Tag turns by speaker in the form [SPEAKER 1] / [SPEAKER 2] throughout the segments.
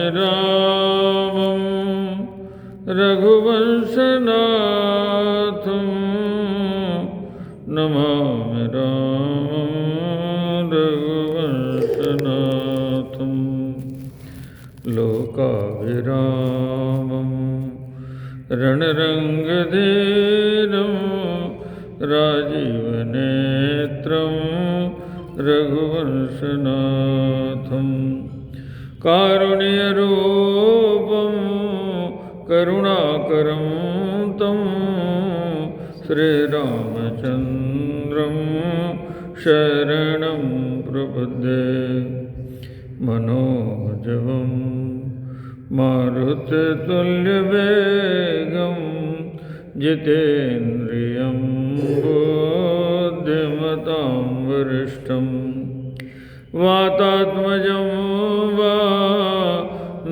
[SPEAKER 1] रामं रघुवंशनाथं नमामि रामं रघुवंशनाथं लोकाभिरामं रणरङ्गधीरं राजीवनेत्रं रघुवंशनाथं कारुण्यरूपं करुणाकरं तं श्रीरामचन्द्रं शरणं प्रपद्ये मनोजवं मारुततुल्यवेगं जितेन्द्रियं बुद्धिमतां वरिष्ठं वातात्मजं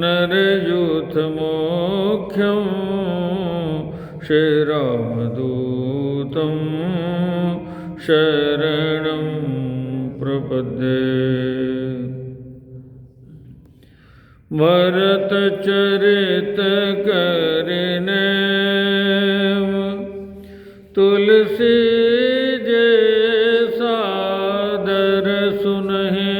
[SPEAKER 1] नरयूथमोख्यं श्रीरामदूतं शरणं प्रपद्ये भरतचरितकरिणे तुलसी जैसा सादर सुनहि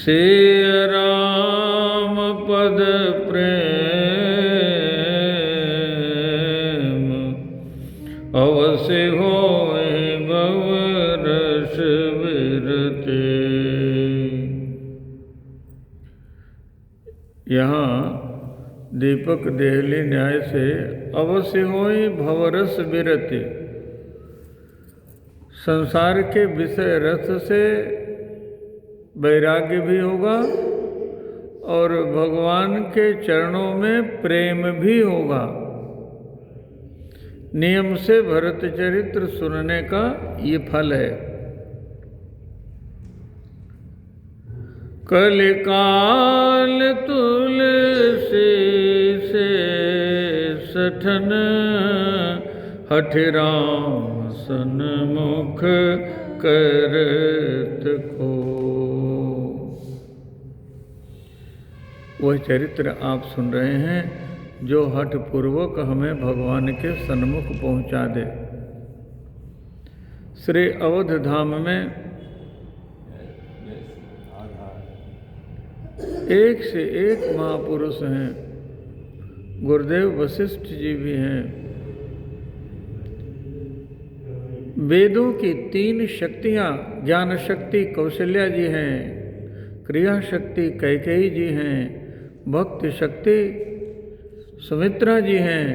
[SPEAKER 1] सिय राम पद प्रेम अवश्य होए भव रस विरते। यहाँ दीपक देहली न्याय से अवश्य होई भवरस विरति, संसार के विषय रस से वैराग्य भी होगा और भगवान के चरणों में प्रेम भी होगा। नियम से भरत चरित्र सुनने का ये फल है। कलिकाल तुलसी से सठन हठ राम सन्मुख करत को। वह चरित्र आप सुन रहे हैं जो हठ पूर्वक हमें भगवान के सन्मुख पहुंचा दे। श्री अवध धाम में एक से एक महापुरुष हैं। गुरुदेव वशिष्ठ जी भी हैं। वेदों की 3 शक्तियाँ, ज्ञान शक्ति कौशल्या जी हैं, क्रिया शक्ति कैकेयी जी हैं, भक्ति शक्ति सुमित्रा जी हैं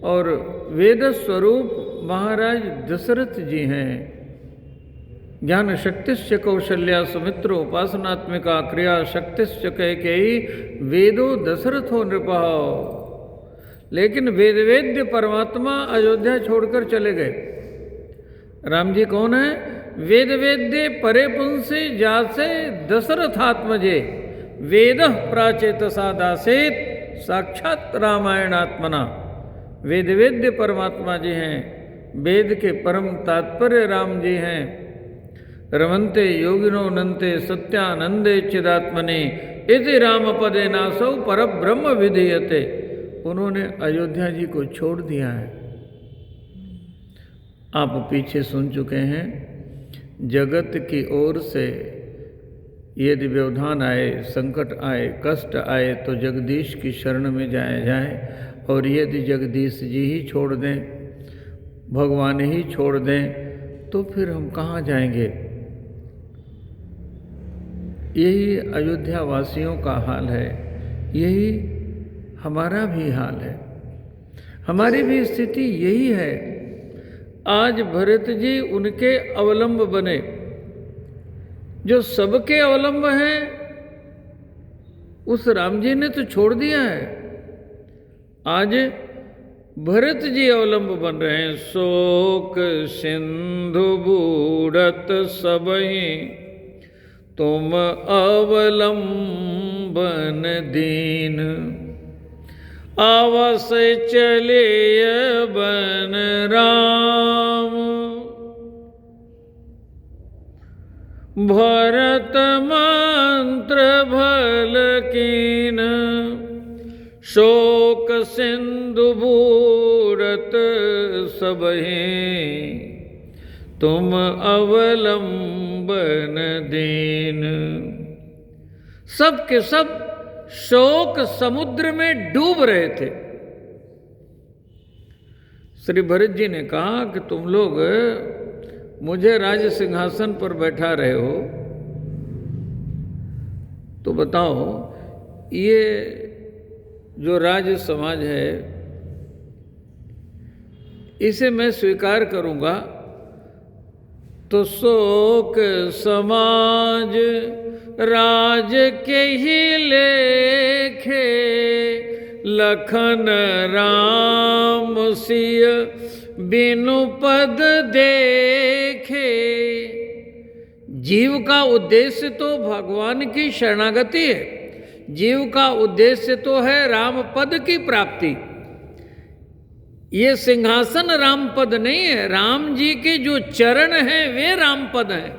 [SPEAKER 1] और वेद स्वरूप महाराज दशरथ जी हैं। ज्ञान शक्तिश्च कौशल्या सुमित्रो उपासनात्मिका क्रिया शक्तिश्च कैकेयी वेदो दशरथो नृपः। लेकिन वेदवेद्य परमात्मा अयोध्या छोड़कर चले गए। राम जी कौन है? वेद वेद्य परे पुंसी जासे दशरथात्मजे वेद प्राचेत सादासेत साक्षात रामायणात्मना। वेद वेद्य परमात्मा जी हैं, वेद के परम तात्पर्य राम जी हैं। रमन्ते योगिनो नन्ते सत्यानंदे चिदात्मने इति राम पदे नासौ परब्रह्म विधीयते। उन्होंने अयोध्या जी को छोड़ दिया है। आप पीछे सुन चुके हैं, जगत की ओर से यदि व्यवधान आए, संकट आए, कष्ट आए तो जगदीश की शरण में जाया जाए। और यदि जगदीश जी ही छोड़ दें, भगवान ही छोड़ दें तो फिर हम कहाँ जाएंगे? यही अयोध्या वासियों का हाल है, यही हमारा भी हाल है, हमारी भी स्थिति यही है। आज भरत जी उनके अवलंब बने, जो सबके अवलंब हैं। उस राम जी ने तो छोड़ दिया है, आज भरत जी अवलंब बन रहे हैं। शोक सिंधु बूढ़त सबहि तुम अवलंबन दीन। आवस चले बन राम भरत मान कीन, शोक सिंधु बूरत सबहि, तुम अवलंबन दीन। सब के सब शोक समुद्र में डूब रहे थे। श्री भरत जी ने कहा कि तुम लोग मुझे राज सिंहासन पर बैठा रहे हो, तो बताओ ये जो राज समाज है इसे मैं स्वीकार करूंगा तो शोक समाज राज के ही लेखे, लखन राम सिय बिनु पद देखे। जीव का उद्देश्य तो भगवान की शरणागति है, जीव का उद्देश्य तो है राम पद की प्राप्ति। ये सिंहासन राम पद नहीं है, राम जी के जो चरण हैं वे राम पद हैं।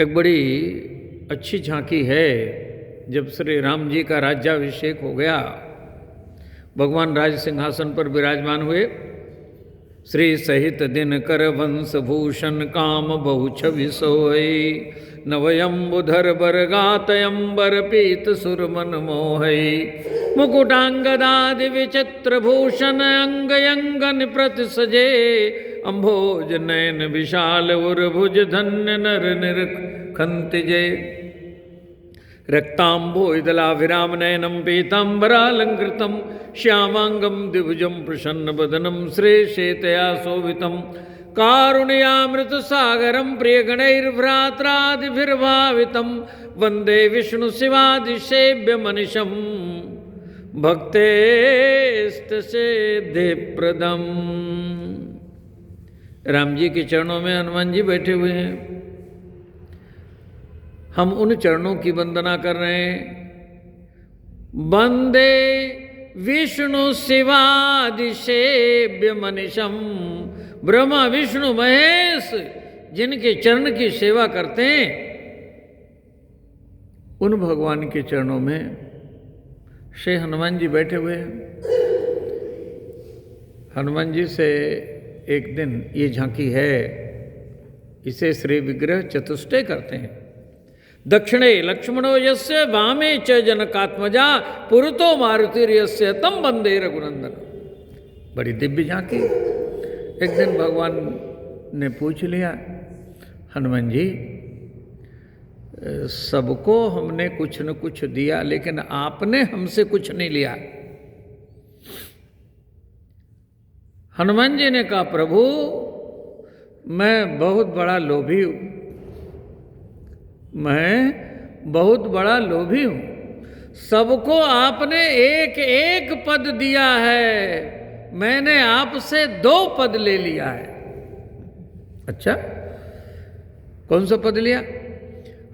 [SPEAKER 1] एक बड़ी अच्छी झांकी है, जब श्री राम जी का राज्याभिषेक हो गया, भगवान राज सिंहासन पर विराजमान हुए। श्री सहित दिन कर वंश भूषण काम बहु छवि सोई, नवयंबुधर बरगातयंबर पीत सुर मन मोहई। मुकुटांगदादि विचित्र भूषण अंग अंगन प्रति सजे, अम्भोज नयन विशाल उर्भुज धन्य नर निरखंत जय। रक्तांबोदला विराम नयनम पीतांबरालंकृतम, श्यामांगम द्विभुजम प्रसन्न बदनम श्रेष्ठतया शोभितम। कारुण्यामृत सागरम प्रियगणैर्भ्रात्रादिभिर्भावितम, वंदे विष्णु शिवादिसेव्य मनिषम, भक्तेस्तसेद्धिप्रदम। राम जी के चरणों में हनुमान जी बैठे हुए हैं, हम उन चरणों की वंदना कर रहे हैं। वंदे विष्णु शिवादिसेव्य मनिषम, ब्रह्मा विष्णु महेश जिनके चरण की सेवा करते हैं, उन भगवान के चरणों में श्री हनुमान जी बैठे हुए हैं। हनुमान जी से एक दिन ये झांकी है, इसे श्री विग्रह चतुष्टय करते हैं। दक्षिणे लक्ष्मणो यस्य वामे च जनकात्मजा, पुरतो मारुतिर्यस्य तम वंदे रघुनंदन। बड़ी दिव्य झांकी। एक दिन भगवान ने पूछ लिया, हनुमान जी सबको हमने कुछ न कुछ दिया, लेकिन आपने हमसे कुछ नहीं लिया। हनुमान जी ने कहा, प्रभु मैं बहुत बड़ा लोभी हूं, मैं बहुत बड़ा लोभी हूं। सबको आपने एक एक पद दिया है, मैंने आपसे 2 पद ले लिया है। अच्छा, कौन सा पद लिया?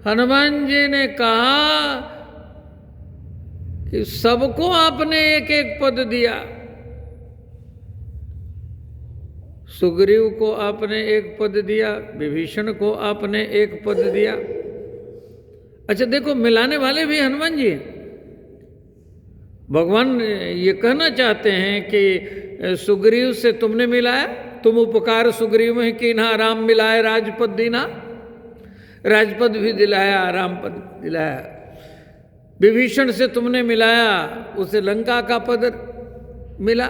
[SPEAKER 1] हनुमान जी ने कहा कि सबको आपने एक एक पद दिया। सुग्रीव को आपने एक पद दिया, विभीषण को आपने एक पद दिया। अच्छा देखो, मिलाने वाले भी हनुमान जी हैं। भगवान ये कहना चाहते हैं कि सुग्रीव से तुमने मिलाया, तुम उपकार सुग्रीव में कि ना राम मिलाए राजपद दीना, राजपद भी दिलाया, रामपद दिलाया। विभीषण से तुमने मिलाया, उसे लंका का पद मिला।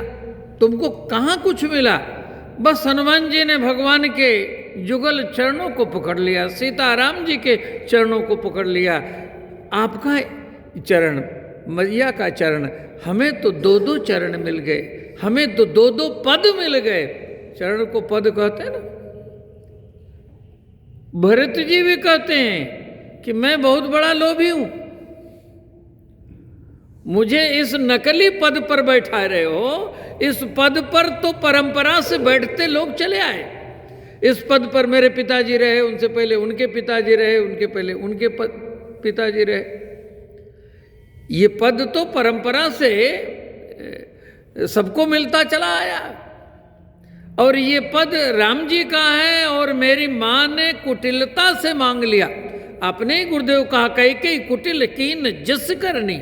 [SPEAKER 1] तुमको कहाँ कुछ मिला? बस हनुमान जी ने भगवान के जुगल चरणों को पकड़ लिया, सीताराम जी के चरणों को पकड़ लिया। आपका चरण, मैया का चरण, हमें तो 2-2 चरण मिल गए, हमें तो 2-2 पद मिल गए। चरण को पद कहते हैं ना। भरत जी भी कहते हैं कि मैं बहुत बड़ा लोभी हूं, मुझे इस नकली पद पर बैठा रहे हो। इस पद पर तो परंपरा से बैठते लोग चले आए। इस पद पर मेरे पिताजी रहे, उनसे पहले उनके पिताजी रहे, उनके पहले उनके पिताजी रहे। ये पद तो परंपरा से सबको मिलता चला आया। और ये पद राम जी का है, और मेरी माँ ने कुटिलता से मांग लिया। अपने ही गुरुदेव कहा, कई कुटिल कीन जस करनी।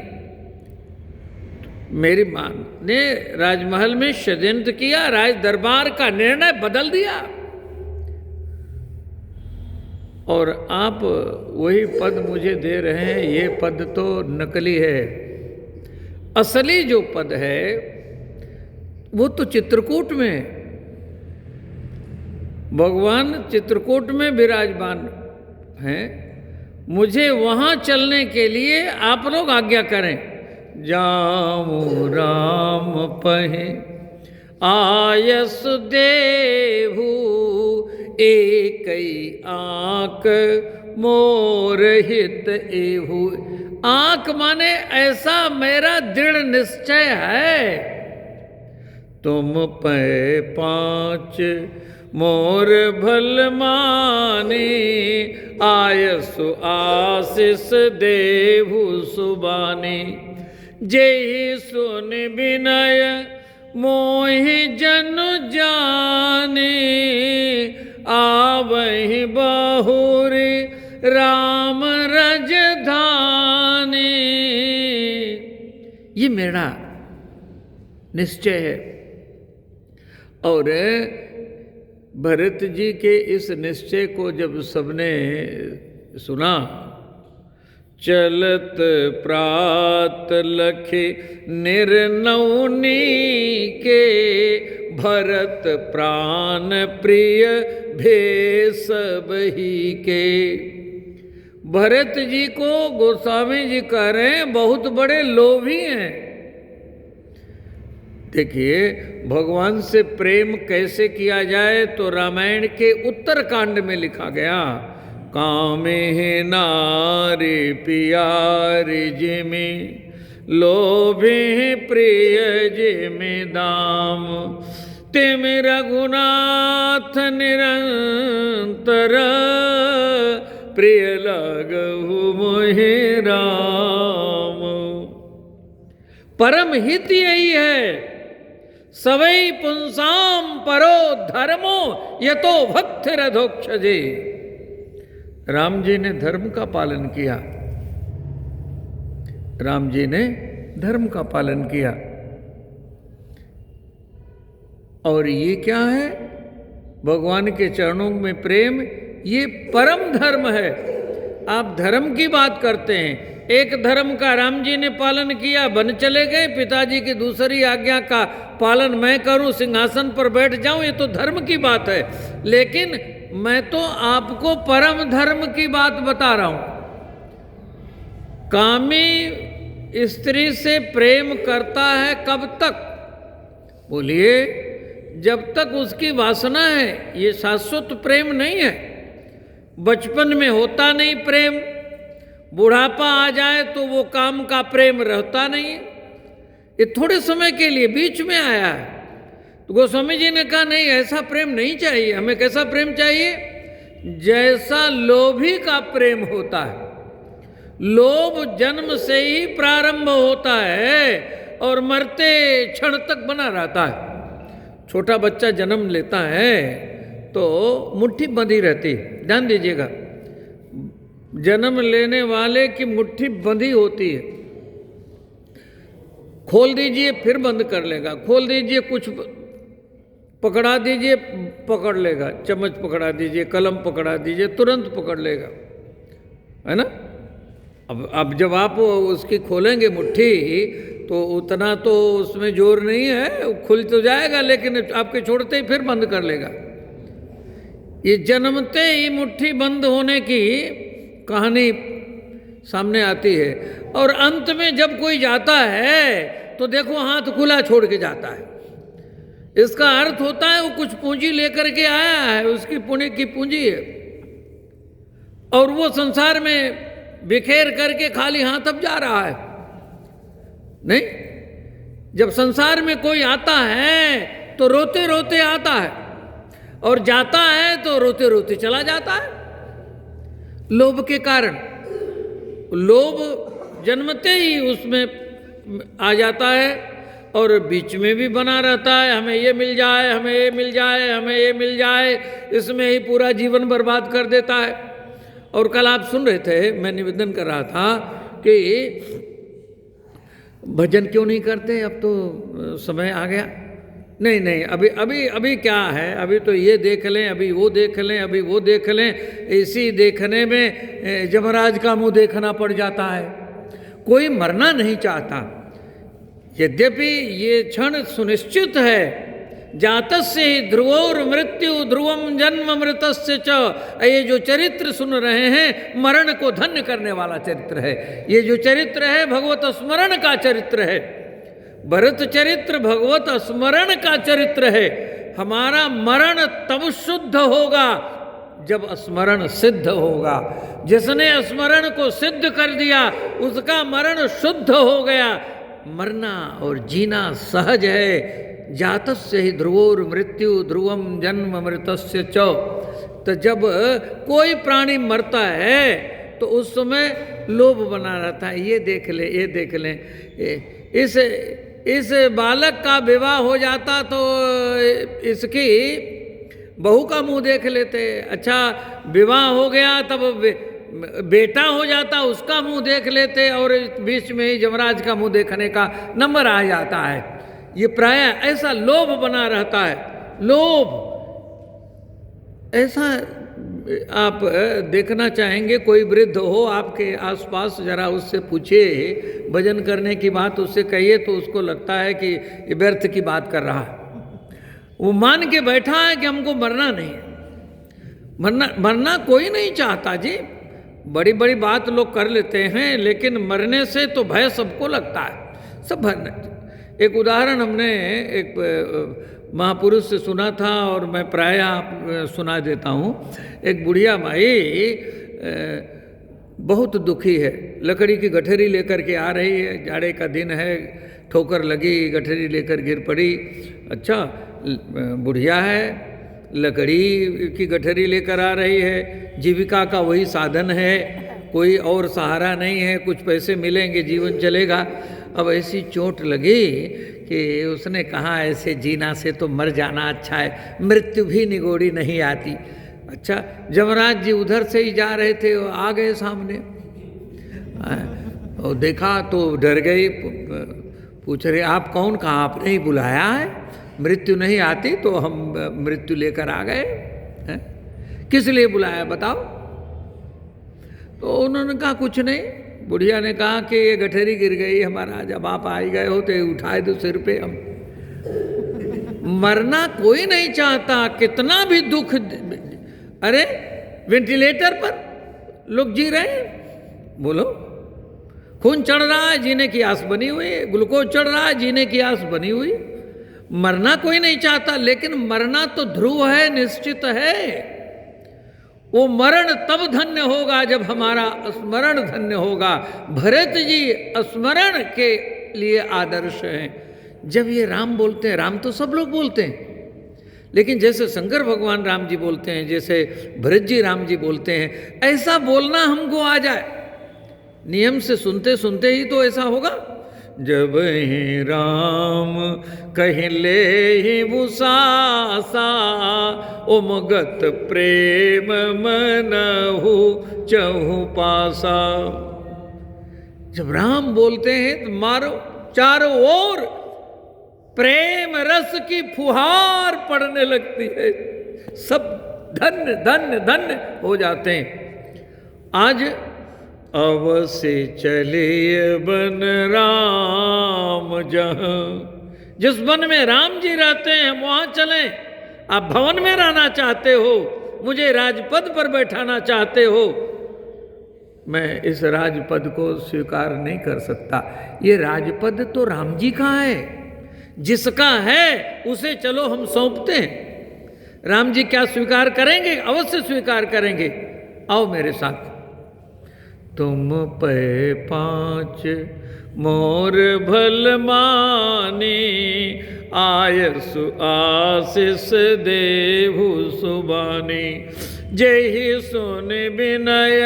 [SPEAKER 1] मेरी मां ने राजमहल में षड्यंत्र किया, राज दरबार का निर्णय बदल दिया, और आप वही पद मुझे दे रहे हैं। ये पद तो नकली है, असली जो पद है वो तो चित्रकूट में है। भगवान चित्रकूट में विराजमान हैं, मुझे वहाँ चलने के लिए आप लोग आज्ञा करें। जामु राम पहे आयस देहु, एकई आँख मोर हित एहु। आँख माने ऐसा मेरा दृढ़ निश्चय है, तुम पे पाँच मोर भल माने, आयसु आशीष देहु सुबानी। जेहि सुन विनय मोहि जन जाने, आवहि बहुरी राम रजधानी। ये मेरा निश्चय है। और भरत जी के इस निश्चय को जब सबने सुना, चलत प्रात लखि निर्नौनी के, भरत प्राण प्रिय भेष बही के। भरत जी को गोस्वामी जी कह रहे हैं बहुत बड़े लोभी हैं। देखिए भगवान से प्रेम कैसे किया जाए तो रामायण के उत्तरकांड में लिखा गया, कामे नारी पियारी जिमि, लोभे प्रिय जिमि दाम। तिम रघुनाथ निरंतर, प्रिय लगहु मोहि राम। परम हित यही है, सवै पुंसाम परो धर्मो यतो भक्ति रधोक्षजे। राम जी ने धर्म का पालन किया, राम जी ने धर्म का पालन किया। और ये क्या है? भगवान के चरणों में प्रेम, ये परम धर्म है। आप धर्म की बात करते हैं, एक धर्म का राम जी ने पालन किया, वन चले गए, पिताजी की दूसरी आज्ञा का पालन मैं करूं, सिंहासन पर बैठ जाऊं, ये तो धर्म की बात है। लेकिन मैं तो आपको परम धर्म की बात बता रहा हूं। कामी स्त्री से प्रेम करता है कब तक? बोलिए, जब तक उसकी वासना है। ये शाश्वत प्रेम नहीं है। बचपन में होता नहीं प्रेम, बुढ़ापा आ जाए तो वो काम का प्रेम रहता नहीं। ये थोड़े समय के लिए बीच में आया है। तो गोस्वामी जी ने कहा नहीं, ऐसा प्रेम नहीं चाहिए हमें। कैसा प्रेम चाहिए? जैसा लोभी का प्रेम होता है। लोभ जन्म से ही प्रारंभ होता है और मरते क्षण तक बना रहता है। छोटा बच्चा जन्म लेता है तो मुट्ठी बंधी रहती है, ध्यान दीजिएगा। जन्म लेने वाले की मुट्ठी बंधी होती है। खोल दीजिए फिर बंद कर लेगा, खोल दीजिए, कुछ पकड़ा दीजिए पकड़ लेगा, चम्मच पकड़ा दीजिए, कलम पकड़ा दीजिए, तुरंत पकड़ लेगा, है ना। अब जब आप उसकी खोलेंगे मुट्ठी तो उतना तो उसमें जोर नहीं है, खुल तो जाएगा, लेकिन आपके छोड़ते ही फिर बंद कर लेगा। ये जन्मते ही मुट्ठी बंद होने की कहानी सामने आती है। और अंत में जब कोई जाता है तो देखो हाथ खुला छोड़ के जाता है। इसका अर्थ होता है वो कुछ पूंजी लेकर के आया है, उसकी पुण्य की पूंजी है, और वो संसार में बिखेर करके खाली हाथ अब जा रहा है। नहीं, जब संसार में कोई आता है तो रोते रोते आता है, और जाता है तो रोते रोते चला जाता है। लोभ के कारण, लोभ जन्मते ही उसमें आ जाता है और बीच में भी बना रहता है। हमें ये मिल जाए, हमें ये मिल जाए, हमें ये मिल जाए, इसमें ही पूरा जीवन बर्बाद कर देता है। और कल आप सुन रहे थे, मैं निवेदन कर रहा था कि भजन क्यों नहीं करते, अब तो समय आ गया। नहीं नहीं, अभी अभी अभी क्या है, अभी तो ये देख लें, अभी वो देख लें, अभी वो देख लें, इसी देखने में यमराज का मुंह देखना पड़ जाता है। कोई मरना नहीं चाहता, यद्यपि ये क्षण सुनिश्चित है, जातस्य ही ध्रुवोर मृत्यु ध्रुवम जन्म मृतस्य च। ये जो चरित्र सुन रहे हैं मरण को धन्य करने वाला चरित्र है। ये जो चरित्र है भगवत स्मरण का चरित्र है, भरत चरित्र भगवत स्मरण का चरित्र है। हमारा मरण तब शुद्ध होगा जब स्मरण सिद्ध होगा। जिसने स्मरण को सिद्ध कर दिया उसका मरण शुद्ध हो गया। मरना और जीना सहज है। जातस्य ही ध्रुवोर मृत्यु ध्रुवम जन्म मृतस्य च। तो जब कोई प्राणी मरता है तो उस समय लोभ बना रहता है, ये देख ले, ये देख ले। इस बालक का विवाह हो जाता तो इसकी बहू का मुंह देख लेते। अच्छा, विवाह हो गया तब बेटा हो जाता, उसका मुंह देख लेते, और बीच में ही यमराज का मुंह देखने का नंबर आ जाता है। ये प्राय ऐसा लोभ बना रहता है। लोभ ऐसा आप देखना चाहेंगे, कोई वृद्ध हो आपके आसपास, जरा उससे पूछिए भजन करने की बात उससे कहिए तो उसको लगता है कि ये व्यर्थ की बात कर रहा है। वो मान के बैठा है कि हमको मरना नहीं है। मरना कोई नहीं चाहता जी। बड़ी बड़ी बात लोग कर लेते हैं, लेकिन मरने से तो भय सबको लगता है, सब भरना। एक उदाहरण हमने एक महापुरुष से सुना था और मैं प्राय सुना देता हूँ। एक बुढ़िया माई बहुत दुखी है, लकड़ी की गठरी लेकर के आ रही है, जाड़े का दिन है, ठोकर लगी, गठरी लेकर गिर पड़ी। अच्छा, बुढ़िया है, लकड़ी की गठरी लेकर आ रही है, जीविका का वही साधन है, कोई और सहारा नहीं है, कुछ पैसे मिलेंगे जीवन चलेगा। अब ऐसी चोट लगी कि उसने कहा ऐसे जीना से तो मर जाना अच्छा है, मृत्यु भी निगोड़ी नहीं आती। अच्छा, यमराज जी उधर से ही जा रहे थे, आ गए सामने और देखा तो डर गई, पूछ रहे आप कौन, कहाँ आपने ही बुलाया है, मृत्यु नहीं आती तो हम मृत्यु लेकर आ गए हैं, किस लिए बुलाया बताओ। तो उन्होंने कहा कुछ नहीं। बुढ़िया ने कहा कि ये गठरी गिर गई हमारा, जब आप आ ही गए हो तो उठाए दो सिर पे। हम मरना कोई नहीं चाहता, कितना भी दुख। अरे वेंटिलेटर पर लोग जी रहे हैं, बोलो, खून चढ़ रहा है, जीने की आस बनी हुई है, ग्लूकोज चढ़ रहा है, जीने की आस बनी हुई। मरना कोई नहीं चाहता, लेकिन मरना तो ध्रुव है, निश्चित है। वो मरण तब धन्य होगा जब हमारा स्मरण धन्य होगा। भरत जी स्मरण के लिए आदर्श हैं। जब ये राम बोलते हैं, राम तो सब लोग बोलते हैं, लेकिन जैसे शंकर भगवान राम जी बोलते हैं, जैसे भरत जी राम जी बोलते हैं, ऐसा बोलना हमको आ जाए। नियम से सुनते सुनते ही तो ऐसा होगा। जब ही राम कहीं ले ही बुसासा, उमगत प्रेम मनहु चहु पासा। जब राम बोलते हैं तो मारो चारों ओर प्रेम रस की फुहार पड़ने लगती है, सब धन्य धन्य धन्य हो जाते हैं। आज अवश्य चलिए बन राम जहाँ, जिस वन में राम जी रहते हैं वहाँ चलें। आप भवन में रहना चाहते हो, मुझे राजपद पर बैठाना चाहते हो, मैं इस राजपद को स्वीकार नहीं कर सकता। ये राजपद तो राम जी का है, जिसका है उसे चलो हम सौंपते हैं। राम जी क्या स्वीकार करेंगे? अवश्य स्वीकार करेंगे। आओ मेरे साथ। तुम पे 5 मोर भल मानी, आयसु आशीष देहु सुबानी। जेहि सुन विनय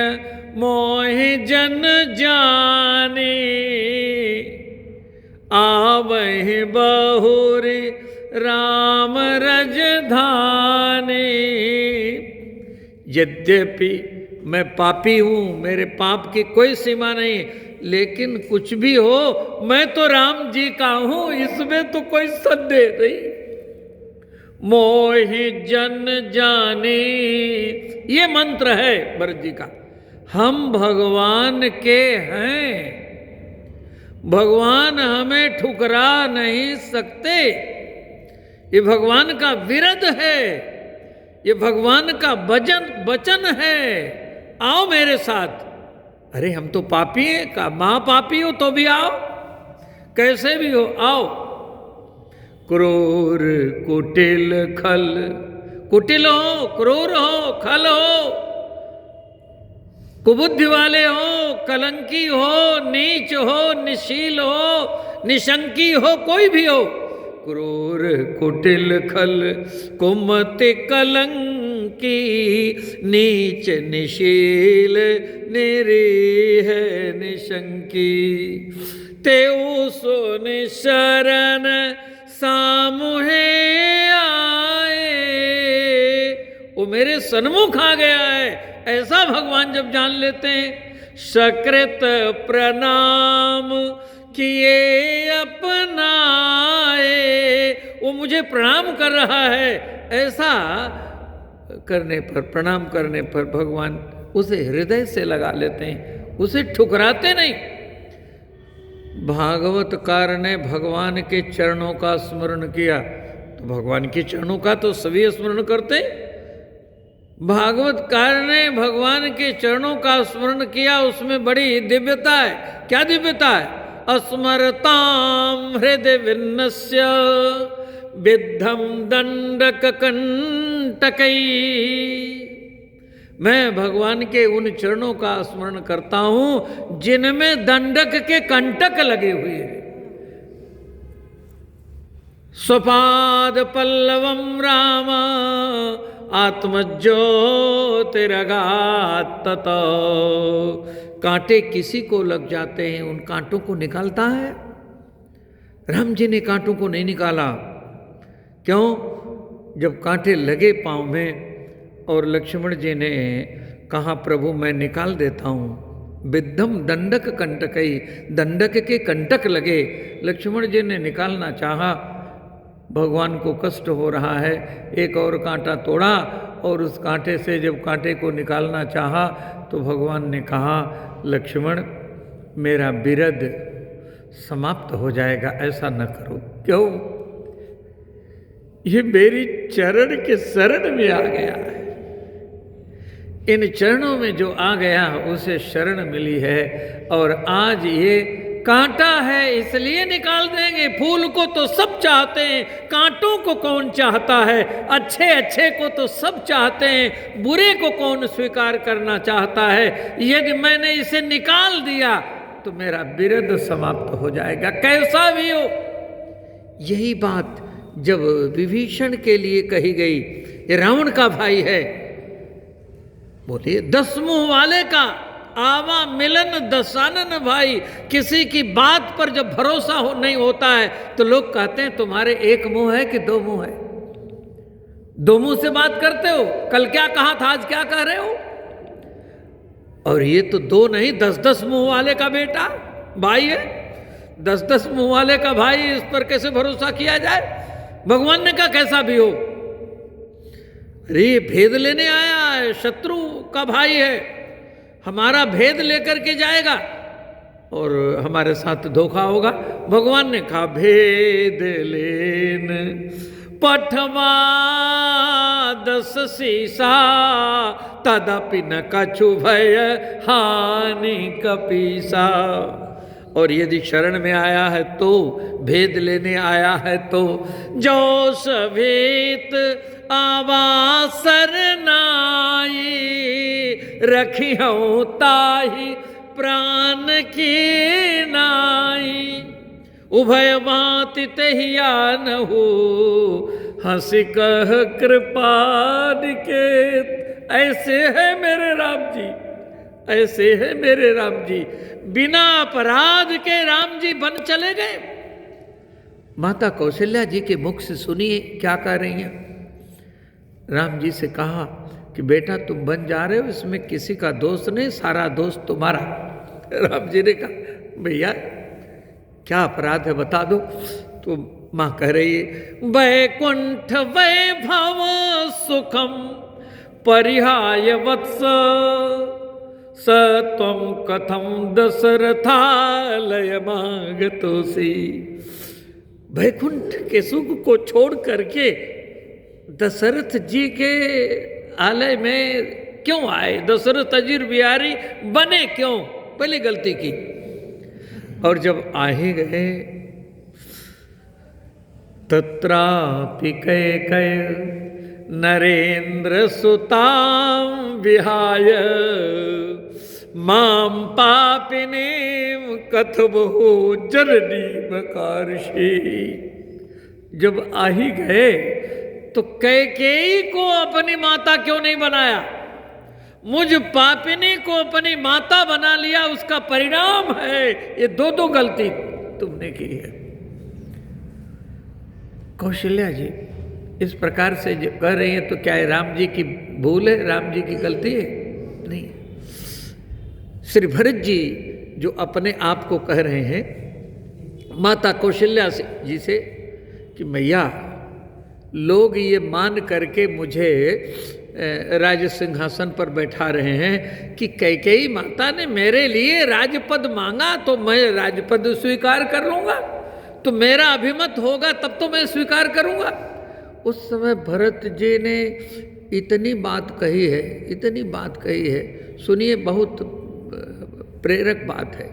[SPEAKER 1] मोहि जन जानी, आवहि बहुरी राम रजधानी। यद्यपि मैं पापी हूं, मेरे पाप की कोई सीमा नहीं, लेकिन कुछ भी हो मैं तो राम जी का हूं, इसमें तो कोई संदेह नहीं। मोहि जन जाने, ये मंत्र है भरत जी का। हम भगवान के हैं, भगवान हमें ठुकरा नहीं सकते। ये भगवान का विरद है, ये भगवान का वचन है। आओ मेरे साथ। अरे हम तो पापी हैं, का महापापी हो तो भी आओ, कैसे भी हो आओ। क्रूर कुटिल खल, कुटिल हो, क्रूर हो, खल हो, कुबुद्धि वाले हो, कलंकी हो, नीच हो, निशील हो, निशंकी हो, कोई भी हो, क्रूर कुटिल खल कुमति कलंकी, नीच निशील निरीह निशंकी, तेऊ सुन शरण सामुहे आए। वो मेरे सन्मुख आ गया है, ऐसा भगवान जब जान लेते हैं। सकृत प्रणाम किए अपनाए, वो मुझे प्रणाम कर रहा है, ऐसा करने पर, प्रणाम करने पर भगवान उसे हृदय से लगा लेते हैं, उसे ठुकराते नहीं। भागवतकार ने भगवान के चरणों का स्मरण किया, तो भगवान के चरणों का तो सभी स्मरण करते। भागवतकार ने भगवान के चरणों का स्मरण किया, उसमें बड़ी दिव्यता है। क्या दिव्यता है? अस्मरताम हृदय विन्नस्य विद्धम दंडक कंटकई। मैं भगवान के उन चरणों का स्मरण करता हूं जिनमें दंडक के कंटक लगे हुए हैं। स्वपाद पल्लवम राम आत्मज्योतिरगात। कांटे किसी को लग जाते हैं, उन कांटों को निकालता है। राम जी ने कांटों को नहीं निकाला। क्यों? जब कांटे लगे पांव में और लक्ष्मण जी ने कहा प्रभु मैं निकाल देता हूँ, विद्धम दंडक कंटकई, दंडक के कंटक लगे। लक्ष्मण जी ने निकालना चाहा, भगवान को कष्ट हो रहा है, एक और कांटा तोड़ा और उस कांटे से जब कांटे को निकालना चाहा तो भगवान ने कहा लक्ष्मण मेरा विरद समाप्त हो जाएगा, ऐसा न करो। क्यों? ये मेरी चरण के शरण में आ गया है, इन चरणों में जो आ गया उसे शरण मिली है, और आज ये कांटा है इसलिए निकाल देंगे। फूल को तो सब चाहते हैं, कांटों को कौन चाहता है? अच्छे अच्छे को तो सब चाहते हैं, बुरे को कौन स्वीकार करना चाहता है? यदि मैंने इसे निकाल दिया तो मेरा विरद समाप्त हो जाएगा, कैसा भी हो। यही बात जब विभीषण के लिए कही गई, ये रावण का भाई है, बोलिए 10 मुंह वाले का आवा मिलन दसानन भाई। किसी की बात पर जब भरोसा नहीं होता है तो लोग कहते हैं तुम्हारे एक मुंह है कि 2 मुंह है? 2 मुंह से बात करते हो, कल क्या कहा था आज क्या कह रहे हो? और ये तो 2 नहीं 10-10 मुंह वाले का बेटा भाई है, 10-10 मुंह वाले का भाई, इस पर कैसे भरोसा किया जाए? भगवान ने कहा कैसा भी हो। अरे भेद लेने आया है, शत्रु का भाई है, हमारा भेद लेकर के जाएगा और हमारे साथ धोखा होगा। भगवान ने कहा भेद लेन पठवा 10 सीसा, तदपि न कछु भय हानि कपीसा। और यदि शरण में आया है तो, भेद लेने आया है तो, जो सभेत आवासर नाई, रखियो ताहि प्राण की नाई। उभय बाति तहिया न हो, हंसी कह कृपा निकेत। ऐसे है मेरे राम जी, ऐसे है मेरे राम जी, बिना अपराध के राम जी बन चले गए। माता कौशल्या जी के मुख से सुनिए क्या कह रही हैं। राम जी से कहा कि बेटा तुम बन जा रहे हो, इसमें किसी का दोष नहीं, सारा दोष तुम्हारा। राम जी ने कहा भैया क्या अपराध है बता दो। तो माँ कह रही है वैकुंठ वैभव सुखम परिहाय वत्स स त्वं कथम दशरथालय मागतोसि। वैकुंठ के सुख को छोड़ करके दशरथ जी के आलय में क्यों आए, दशरथ अजीर बिहारी बने क्यों, पहली गलती की। और जब आ ही गए तत्रापि कैकेय नरेंद्र सुतां विहाय मां पापिनीं कथबहु जननीमकार्षि। जब आ ही गए तो कैकेयी को अपनी माता क्यों नहीं बनाया, मुझ पापिनी को अपनी माता बना लिया, उसका परिणाम है ये दो गलती तुमने की है। कौशल्या जी इस प्रकार से जो कह रही हैं तो क्या है राम जी की भूल है, राम जी की गलती है? नहीं। श्री भरत जी जो अपने आप को कह रहे हैं माता कौशल्या जी से कि मैया लोग ये मान करके मुझे राज सिंहासन पर बैठा रहे हैं कि कैकेयी माता ने मेरे लिए राजपद मांगा तो मैं राजपद स्वीकार कर लूँगा, तो मेरा अभिमत होगा तब तो मैं स्वीकार करूँगा। उस समय भरत जी ने इतनी बात कही है, इतनी बात कही है, सुनिए बहुत प्रेरक बात है।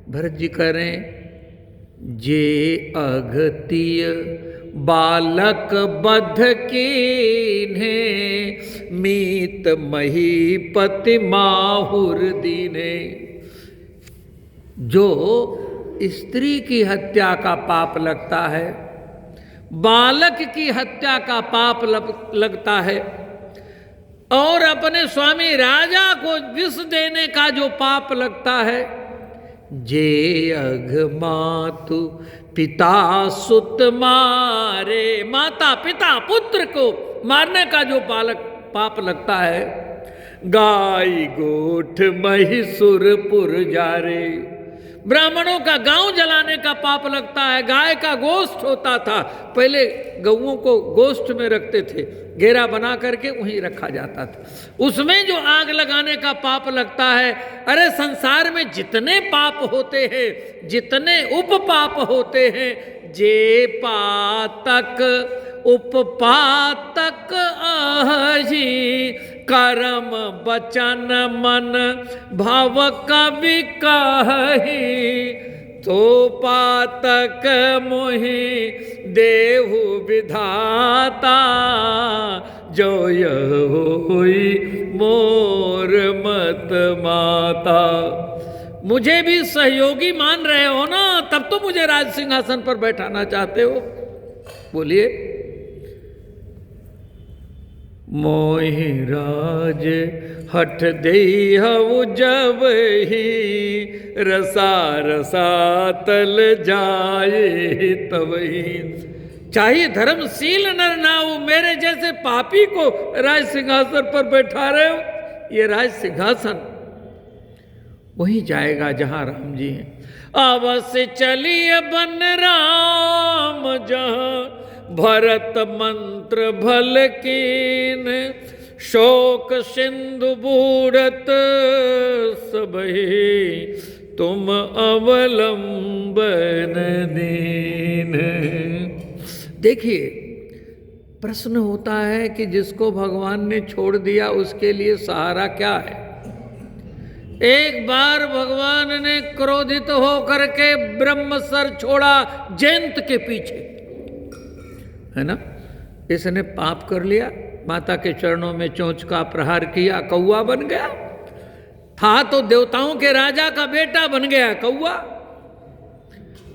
[SPEAKER 1] भरत जी कह रहे हैं जे अघतिय बालक बध कीन्हे मीत महीपति माहुर दीने। जो स्त्री की हत्या का पाप लगता है, बालक की हत्या का पाप लगता है, और अपने स्वामी राजा को विष देने का जो पाप लगता है, जे अघ मातु पिता सुत मारे, माता पिता पुत्र को मारने का जो पाप लगता है, गाय गोठ महिसुरपुर जारे, ब्राह्मणों का गांव जलाने का पाप लगता है। गाय का गोश्त होता था, पहले गऊओं को गोश्त में रखते थे, घेरा बना करके वहीं रखा जाता था, उसमें जो आग लगाने का पाप लगता है। अरे संसार में जितने पाप होते हैं, जितने उपपाप होते हैं, जे पातक उपपातक आही कर्म बचन मन भव कवि कहि, तो पातक मोहि देहु विधाता, जो यह होई मोर मत माता। मुझे भी सहयोगी मान रहे हो ना, तब तो मुझे राज सिंहासन पर बैठाना चाहते हो। बोलिए। मोहि राज हठ देहु जब ही, रसा रसा तल जाए तब ही। चाहिए धर्मशील नर नाऊ, मेरे जैसे पापी को राज सिंहासन पर बैठा रहे हो। ये राज सिंहासन वही जाएगा जहां राम जी हैं। अवश्य चलिए बन राम जहां, भरत मंत्र भल कीन, शोक सिंधु बूढ़त सबहि, तुम अवलंबन दीन। देखिए प्रश्न होता है कि जिसको भगवान ने छोड़ दिया उसके लिए सहारा क्या है। एक बार भगवान ने क्रोधित होकर के ब्रह्म सर छोड़ा जयंत के पीछे, है ना। इसने पाप कर लिया, माता के चरणों में चोंच का प्रहार किया, कौआ बन गया। था तो देवताओं के राजा का बेटा, बन गया कौआ।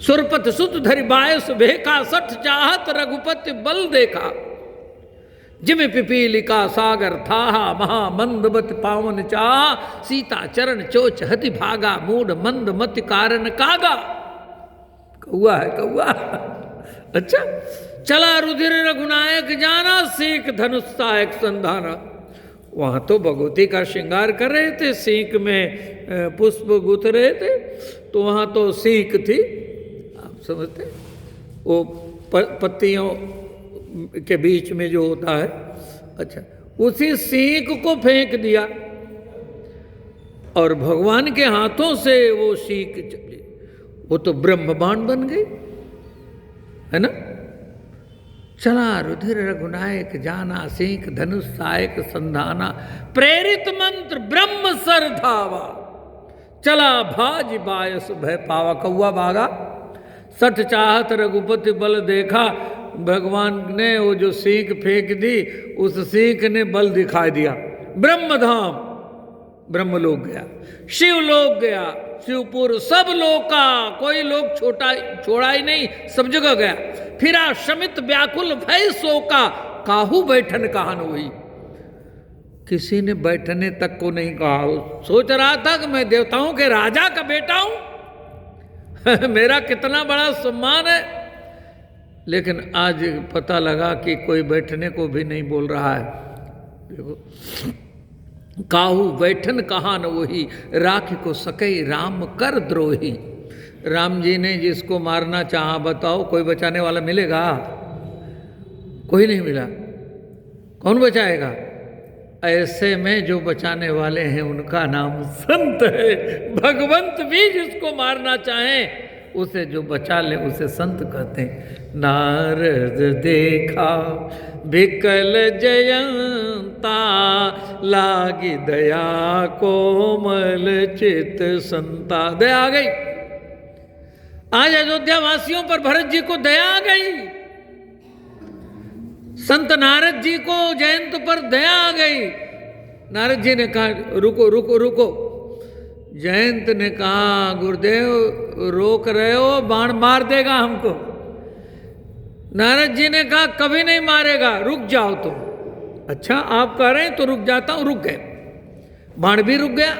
[SPEAKER 1] सुरपत सुत धरि बायस भेखा, सठ चाहत रघुपति बल देखा, जिम पिपीलिका सागर था, महामंदमत पावन चाह, सीता चरण चोच हति भागा, मूढ़ मंद मत कारण कागा। कौआ है कौआ। अच्छा, चला रुधिर रघुनायक जाना, सीख धनुष सहायक संधाना। वहाँ तो भगवती का श्रृंगार कर रहे थे, सींक में पुष्प गुथ रहे थे, तो वहाँ तो सींक थी, आप समझते, वो पत्तियों के बीच में जो होता है, अच्छा उसी सींक को फेंक दिया और भगवान के हाथों से वो सींक चली, वो तो ब्रह्मबाण बन गई, है ना। चला रुधिर रघुनायक जाना, सींक धनुष सहायक संधाना, प्रेरित मंत्र ब्रह्म सर धावा, चला भाज बायस भय पावा। कौआ भागा, सठ चाहत रघुपति बल देखा, भगवान ने वो जो सींक फेंक दी, उस सींक ने बल दिखाई दिया। ब्रह्मधाम, ब्रह्मलोक गया, शिवलोक गया, शिवपुर, सब लोक का, कोई लोक छोड़ा ही नहीं, सब जगह गया। फिर शमित व्याकुल भय शोका, काहू बैठन कहान हुई। किसी ने बैठने तक को नहीं कहा। सोच रहा था कि मैं देवताओं के राजा का बेटा हूं मेरा कितना बड़ा सम्मान है, लेकिन आज पता लगा कि कोई बैठने को भी नहीं बोल रहा है। देखो, काहू बैठन कहा न वही, राख को सकई राम कर द्रोही। राम जी ने जिसको मारना चाहा, बताओ कोई बचाने वाला मिलेगा? कोई नहीं मिला, कौन बचाएगा? ऐसे में जो बचाने वाले हैं उनका नाम संत है। भगवंत भी जिसको मारना चाहें, उसे जो बचा ले उसे संत कहते हैं। नारद देखा विकल जयंता, लागी दया कोमल चित संता। दया आ गई, आज अयोध्या वासियों पर भरत जी को दया आ गई, संत नारद जी को जयंत पर दया आ गई। नारद जी ने कहा रुको रुको रुको। जयंत ने कहा गुरुदेव रोक रहे हो, बाण मार देगा हमको। नारद जी ने कहा कभी नहीं मारेगा, रुक जाओ तुम। अच्छा आप कह रहे हैं तो रुक जाता हूं। रुक गए, बाण भी रुक गया।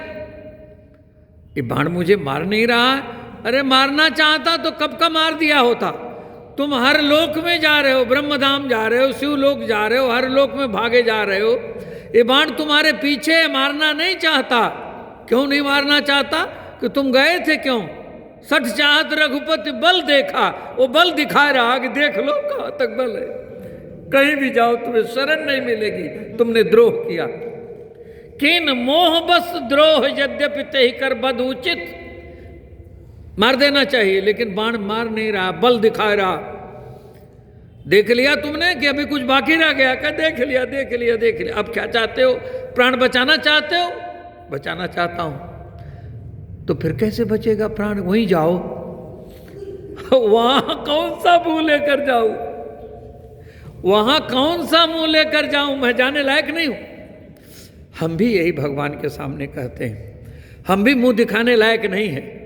[SPEAKER 1] ये बाण मुझे मार नहीं रहा है। अरे मारना चाहता तो कब का मार दिया होता। तुम हर लोक में जा रहे हो, ब्रह्मधाम जा रहे हो, शिवलोक जा रहे हो, हर लोक में भागे जा रहे हो। ये बाण तुम्हारे पीछे, मारना नहीं चाहता। क्यों नहीं मारना चाहता? कि तुम गए थे क्यों? सठ चाहत रघुपति बल देखा, वो बल दिखा रहा कि देख लो कहां तक बल है, कहीं भी जाओ तुम्हें शरण नहीं मिलेगी, तुमने द्रोह किया। किन मोह बस द्रोह, यद्यपि ते कर बद उचित। मार देना चाहिए, लेकिन बाण मार नहीं रहा, बल दिखा रहा। देख लिया तुमने कि अभी कुछ बाकी रह गया? क्या देख लिया देख लिया देख लिया। अब क्या चाहते हो? प्राण बचाना चाहते हो? बचाना चाहता हूं। तो फिर कैसे बचेगा प्राण? वहीं जाओ, वहां कौन सा मुंह लेकर जाऊं? वहां कौन सा मुंह लेकर जाऊं? मैं जाने लायक नहीं हूं। हम भी यही भगवान के सामने कहते हैं, हम भी मुंह दिखाने लायक नहीं है।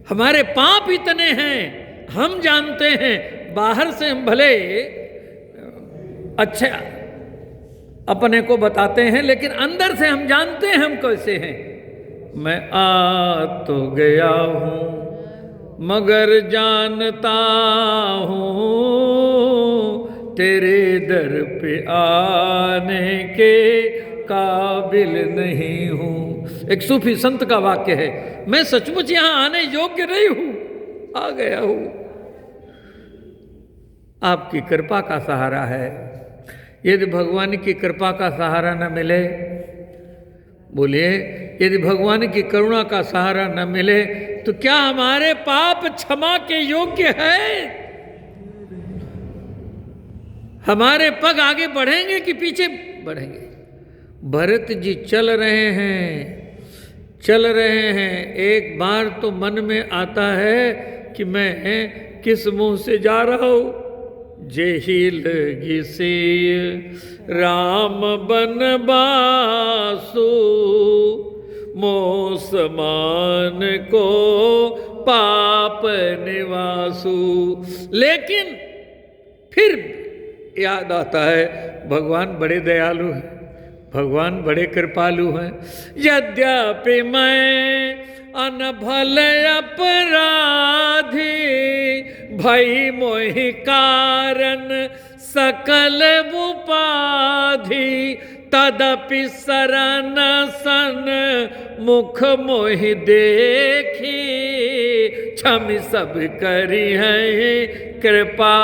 [SPEAKER 1] हमारे पाप इतने हैं, हम जानते हैं। बाहर से हम भले अच्छा अपने को बताते हैं, लेकिन अंदर से हम जानते हैं हम कैसे हैं। मैं आ तो गया हूं मगर जानता हूं, तेरे दर पे आने के काबिल नहीं हूं। एक सूफी संत का वाक्य है, मैं सचमुच यहां आने योग्य नहीं हूं, आ गया हूं। आपकी कृपा का सहारा है। यदि भगवान की कृपा का सहारा न मिले, बोलिए, यदि भगवान की करुणा का सहारा न मिले तो क्या हमारे पाप क्षमा के योग्य है? हमारे पग आगे बढ़ेंगे कि पीछे बढ़ेंगे? भरत जी चल रहे हैं, चल रहे हैं। एक बार तो मन में आता है कि मैं किस मुंह से जा रहा हूं। जेहिल घिसे राम बनबासु, मोसमान को पाप निवासु। लेकिन फिर याद आता है भगवान बड़े दयालु हैं, भगवान बड़े कृपालु हैं। यद्यपि मैं अनभल अपराधी, भई मोहि कारण सकल उपाधि, तदपि सरन सन मुख मोहि देखी, क्षम सब करी है कृपा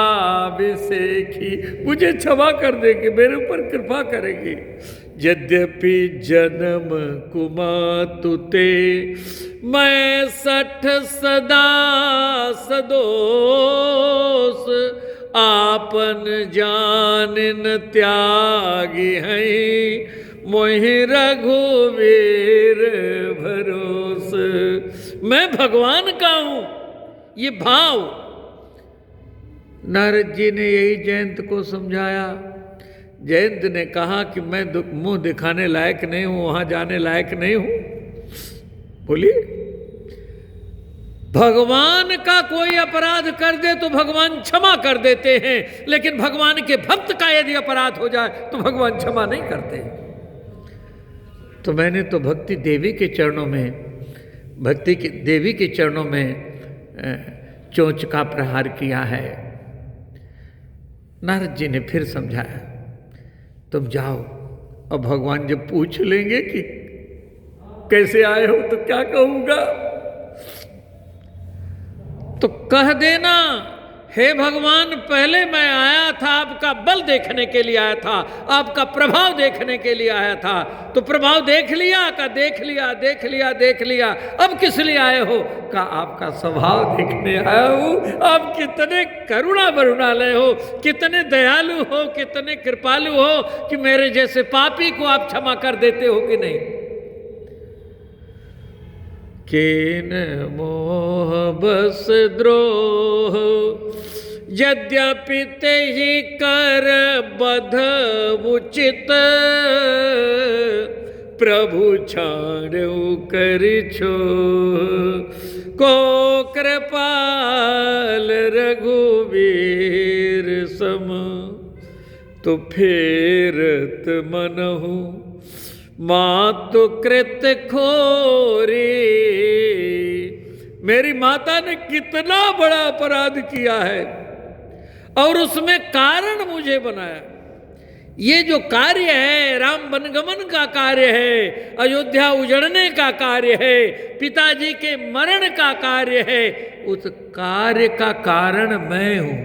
[SPEAKER 1] विसेखी। मुझे क्षमा कर देगी, मेरे ऊपर कृपा करेगी। यद्यपि जन्म कुमातुते मैं 60 सदा सदोष, आपन जान न त्यागी है मोहि रघुवीर भरोस। मैं भगवान का हूं, ये भाव नारद जी ने यही जयंत को समझाया। जयंत ने कहा कि मैं मुंह दिखाने लायक नहीं हूं, वहां जाने लायक नहीं हूं। बोलिए, भगवान का कोई अपराध कर दे तो भगवान क्षमा कर देते हैं, लेकिन भगवान के भक्त का यदि अपराध हो जाए तो भगवान क्षमा नहीं करते। तो मैंने तो भक्ति देवी के चरणों में, भक्ति की देवी के चरणों में चोंच का प्रहार किया है। नारद जी ने फिर समझाया, तुम जाओ, अब भगवान जब पूछ लेंगे कि कैसे आए हो तो क्या कहूंगा, तो कह देना, हे भगवान, पहले मैं आया था आपका बल देखने के लिए आया था, आपका प्रभाव देखने के लिए आया था। तो प्रभाव देख लिया, का देख लिया, देख लिया, देख लिया। अब किस लिए आए हो? का आपका स्वभाव देखने आया हूं। आप कितने करुणा वरुणालय हो, कितने दयालु हो, कितने कृपालु हो कि मेरे जैसे पापी को आप क्षमा कर देते हो कि नहीं। केन मोह बस द्रोह यद्यपि तेहि कर बध उचित, प्रभु छाड़ऊ कर छो को कृपाल रघुवीर सम। तो फेरत मनहु मातु कृत खोरी। मेरी माता ने कितना बड़ा अपराध किया है और उसमें कारण मुझे बनाया। ये जो कार्य है, राम वनगमन का कार्य है, अयोध्या उजड़ने का कार्य है, पिताजी के मरण का कार्य है, उस कार्य का कारण मैं हूं।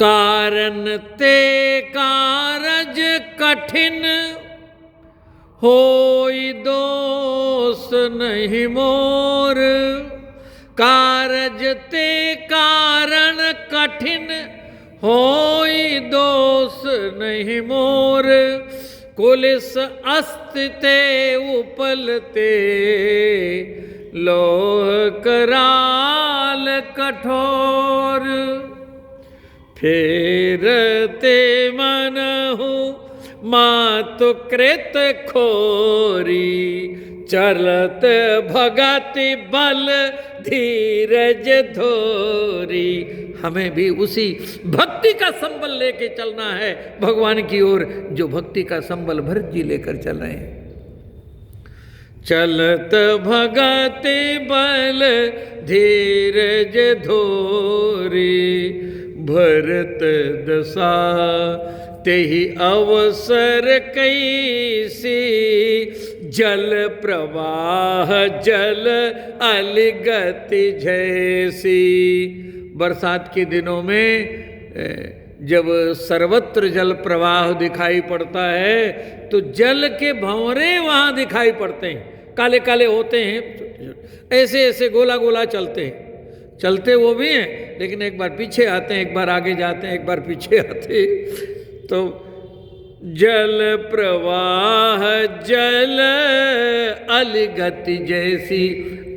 [SPEAKER 1] कारण ते कारज कठिन होई दोष नहीं मोर। कारज ते कारण कठिन होई दोष नहीं मोर। कुलिस अस्तिते उपलते लोह कराल कठोर। फेरते मनहु मातु कृत खोरी। चलत भगति बल धीरज धोरी। हमें भी उसी भक्ति का संबल लेके चलना है भगवान की ओर, जो भक्ति का संबल भरत जी लेकर चल रहे हैं। चलत भगति बल धीरज धोरी। भरत दशा तेहि अवसर कैसी। जल प्रवाह जल अलगति जैसी। बरसात के दिनों में जब सर्वत्र जल प्रवाह दिखाई पड़ता है तो जल के भंवरे वहाँ दिखाई पड़ते हैं, काले काले होते हैं, ऐसे ऐसे गोला गोला चलते हैं। चलते वो भी हैं लेकिन एक बार पीछे आते हैं, एक बार आगे जाते हैं, एक बार पीछे आते हैं। तो जल प्रवाह जल अलगति जैसी।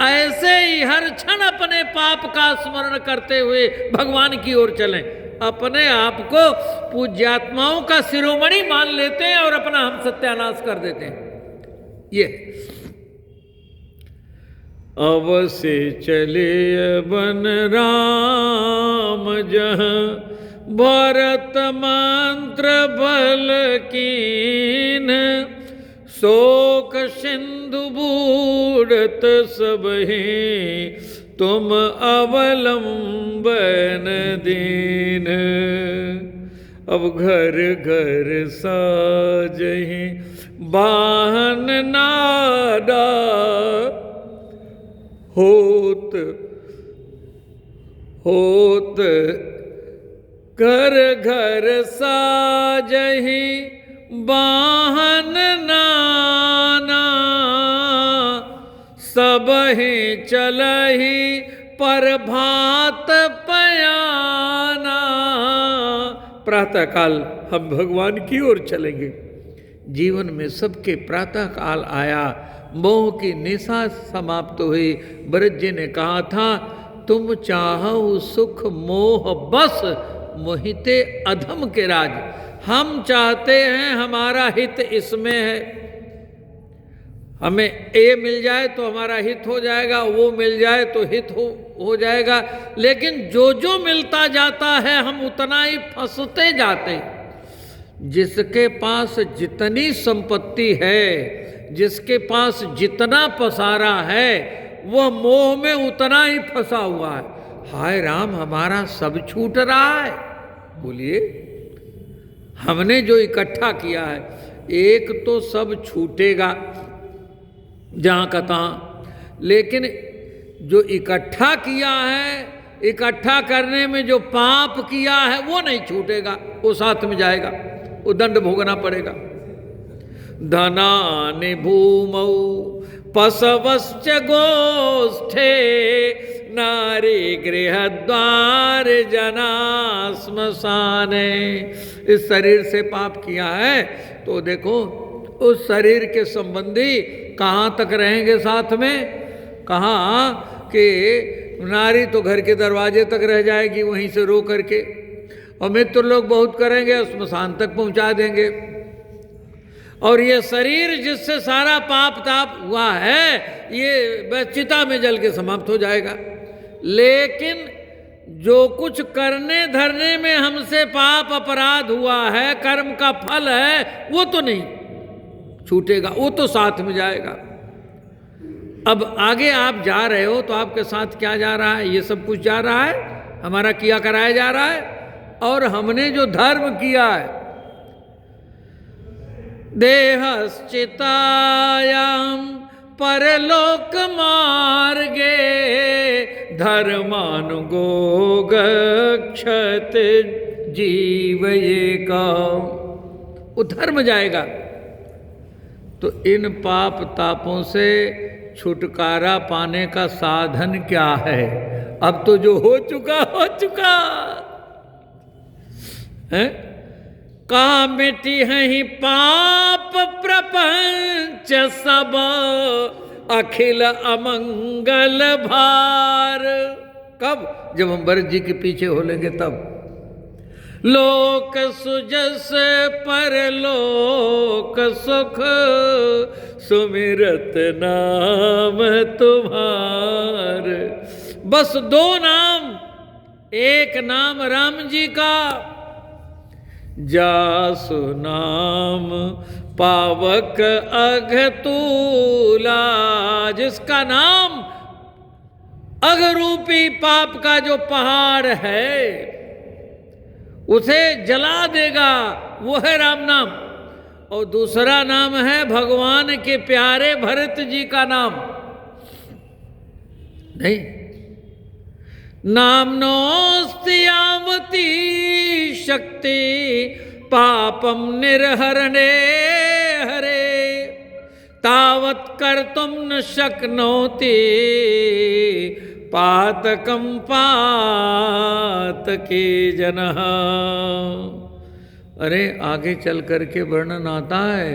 [SPEAKER 1] ऐसे ही हर क्षण अपने पाप का स्मरण करते हुए भगवान की ओर चलें। अपने आप को पूज्यात्माओं का शिरोमणि मान लेते हैं और अपना हम सत्यानाश कर देते हैं। ये अवश्य चले बन राम जहाँ भरत मंत्र बल कीन। शोक सिंधु बूढ़त सबहि तुम अवलंबन दीन। अब घर घर साजहि बाहन नादा, होत होत घर घर साजहि बाहन नाना, सबहि चलहि प्रभात पयाना। प्रातःकाल हम भगवान की ओर चलेंगे। जीवन में सबके प्रातःकाल आया, मोह की निशा समाप्त हुई। भरत जी ने कहा था, तुम चाहो सुख मोह बस, मोहिते अधम के राज। हम चाहते हैं, हमारा हित इसमें है, हमें ये मिल जाए तो हमारा हित हो जाएगा, वो मिल जाए तो हित हो जाएगा, लेकिन जो जो मिलता जाता है हम उतना ही फंसते जाते। जिसके पास जितनी संपत्ति है, जिसके पास जितना पसारा है, वह मोह में उतना ही फंसा हुआ है। हाय राम, हमारा सब छूट रहा है। बोलिए, हमने जो इकट्ठा किया है, एक तो सब छूटेगा जहाँ का तहाँ, लेकिन जो इकट्ठा किया है, इकट्ठा करने में जो पाप किया है वो नहीं छूटेगा, वो साथ में जाएगा, वो दंड भोगना पड़ेगा। धनानि भूमौ पशवश्च गोष्ठे, नारी गृहद्वार जना श्मशाने। इस शरीर से पाप किया है तो देखो, उस शरीर के संबंधी कहाँ तक रहेंगे साथ में। कहाँ कि नारी तो घर के दरवाजे तक रह जाएगी, वहीं से रो करके, और मित्र लोग बहुत करेंगे, श्मशान तक पहुँचा देंगे। और ये शरीर जिससे सारा पाप ताप हुआ है, ये चिता में जल के समाप्त हो जाएगा। लेकिन जो कुछ करने धरने में हमसे पाप अपराध हुआ है, कर्म का फल है, वो तो नहीं छूटेगा, वो तो साथ में जाएगा। अब आगे आप जा रहे हो तो आपके साथ क्या जा रहा है? ये सब कुछ जा रहा है, हमारा किया कराया जा रहा है। और हमने जो धर्म किया है, देहश्चितायाम परलोक मार्गे, धर्मानुगो गच्छत जीवये का, वो धर्म जाएगा। तो इन पाप तापों से छुटकारा पाने का साधन क्या है? अब तो जो हो चुका हो चुका है। कहाँ मिटी है ही पाप प्रपंच सब, अखिल अमंगल भार। कब? जब हम भरत जी के पीछे हो लेंगे तब। लोक सुजस परलोक सुख, सुमिरत नाम तुम्हार। बस दो नाम, एक नाम राम जी का, जासु नाम पावक अघतूला, जिसका नाम अघरूपी पाप का जो पहाड़ है उसे जला देगा, वो है राम नाम। और दूसरा नाम है भगवान के प्यारे भरत जी का नाम। नहीं, नाम्नोऽस्ति यावती शक्ति पापम निर्हरणे हरे, तावत् कर्तुं न शक्नोति पातकं पातके जनः। अरे आगे चल करके वर्णन आता है,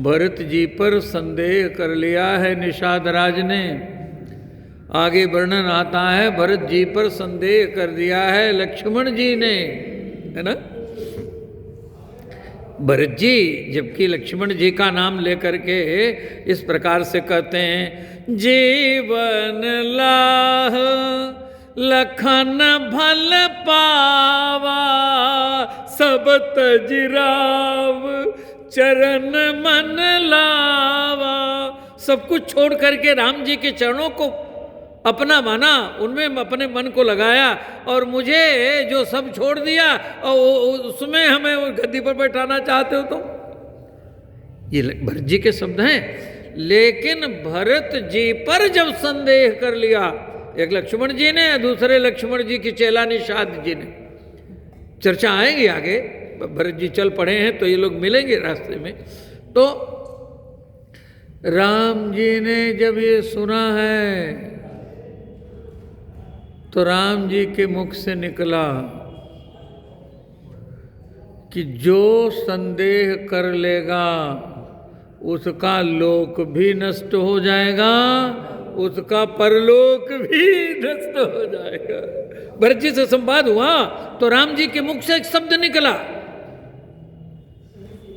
[SPEAKER 1] भरत जी पर संदेह कर लिया है निषाद राज ने। आगे वर्णन आता है, भरत जी पर संदेह कर दिया है लक्ष्मण जी ने, है ना। भरत जी जबकि लक्ष्मण जी का नाम लेकर के इस प्रकार से कहते हैं, जीवन लाह लखन भल पावा, सब तजराव चरण मन लावा। सब कुछ छोड़ करके राम जी के चरणों को अपना माना, उनमें अपने मन को लगाया और मुझे जो सब छोड़ दिया और उसमें हमें वो गद्दी पर बैठाना चाहते हो तुम। ये भरत जी के शब्द हैं। लेकिन भरत जी पर जब संदेह कर लिया, एक लक्ष्मण जी ने, दूसरे लक्ष्मण जी की चेला निषाद जी ने, चर्चा आएगी आगे, भरत जी चल पड़े हैं तो ये लोग मिलेंगे रास्ते में। तो राम जी ने जब ये सुना है तो राम जी के मुख से निकला कि जो संदेह कर लेगा उसका लोक भी नष्ट हो जाएगा, उसका परलोक भी नष्ट हो जाएगा। भरत जी से संवाद हुआ तो राम जी के मुख से एक शब्द निकला।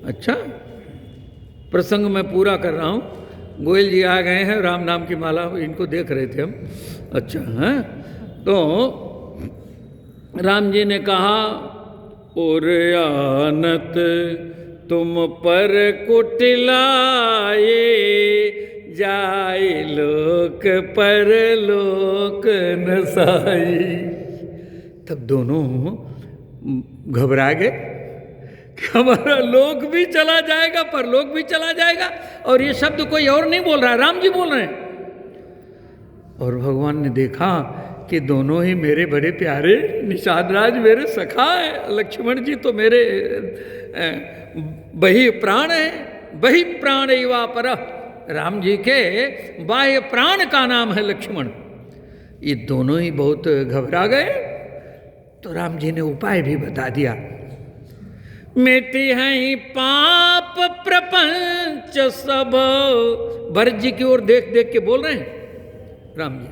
[SPEAKER 1] अच्छा, प्रसंग मैं पूरा कर रहा हूं। गोयल जी आ गए हैं, राम नाम की माला इनको देख रहे थे हम। अच्छा है, तो राम जी ने कहा, और आनत तुम पर कुटिलाए, जाए लोक पर लोक नसाई। तब दोनों घबरा गए कि हमारा लोक भी चला जाएगा, परलोक भी चला जाएगा। और ये शब्द कोई और नहीं बोल रहा, राम जी बोल रहे हैं। और भगवान ने देखा कि दोनों ही मेरे बड़े प्यारे, निषाद राज मेरे सखा है, लक्ष्मण जी तो मेरे बही प्राण है। बही प्राण युवा पर, राम जी के बाह्य प्राण का नाम है लक्ष्मण। ये दोनों ही बहुत घबरा गए। तो राम जी ने उपाय भी बता दिया। मिटी है पाप प्रपंच सब, भरत जी की ओर देख देख के बोल रहे हैं राम जी।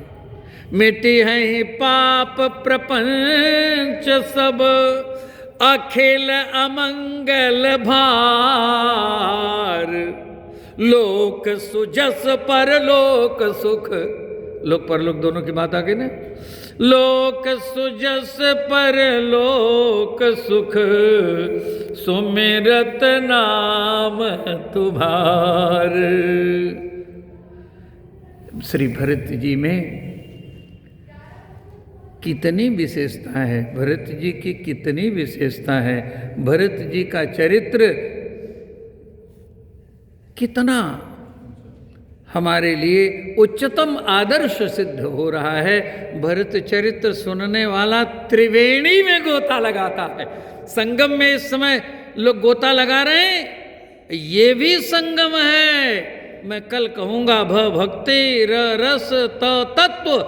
[SPEAKER 1] मिटी है पाप प्रपंच सब, अखिल अमंगल भार, लोक सुजस पर लोक सुख। लोक परलोक दोनों की बात आ गई ना। लोक सुजस पर लोक सुख, सुमिरत नाम तुम्हार। श्री भरत जी में कितनी विशेषता है, भरत जी की कितनी विशेषता है। भरत जी का चरित्र कितना हमारे लिए उच्चतम आदर्श सिद्ध हो रहा है। भरत चरित्र सुनने वाला त्रिवेणी में गोता लगाता है। संगम में इस समय लोग गोता लगा रहे हैं, ये भी संगम है। मैं कल कहूँगा भक्ति रस तत्व,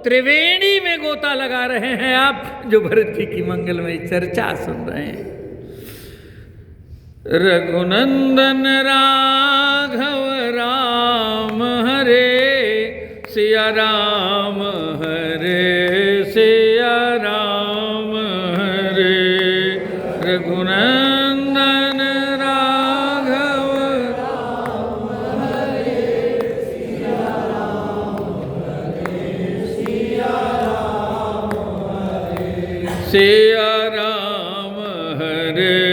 [SPEAKER 1] त्रिवेणी में गोता लगा रहे हैं आप, जो भरत जी की मंगलमय चर्चा सुन रहे हैं। रघुनंदन राघव राम हरे, सिया राम हरे सिया राम हरे। रघुनंदन राघव राम हरे, सिया राम हरे सिया राम हरे। सिया राम हरे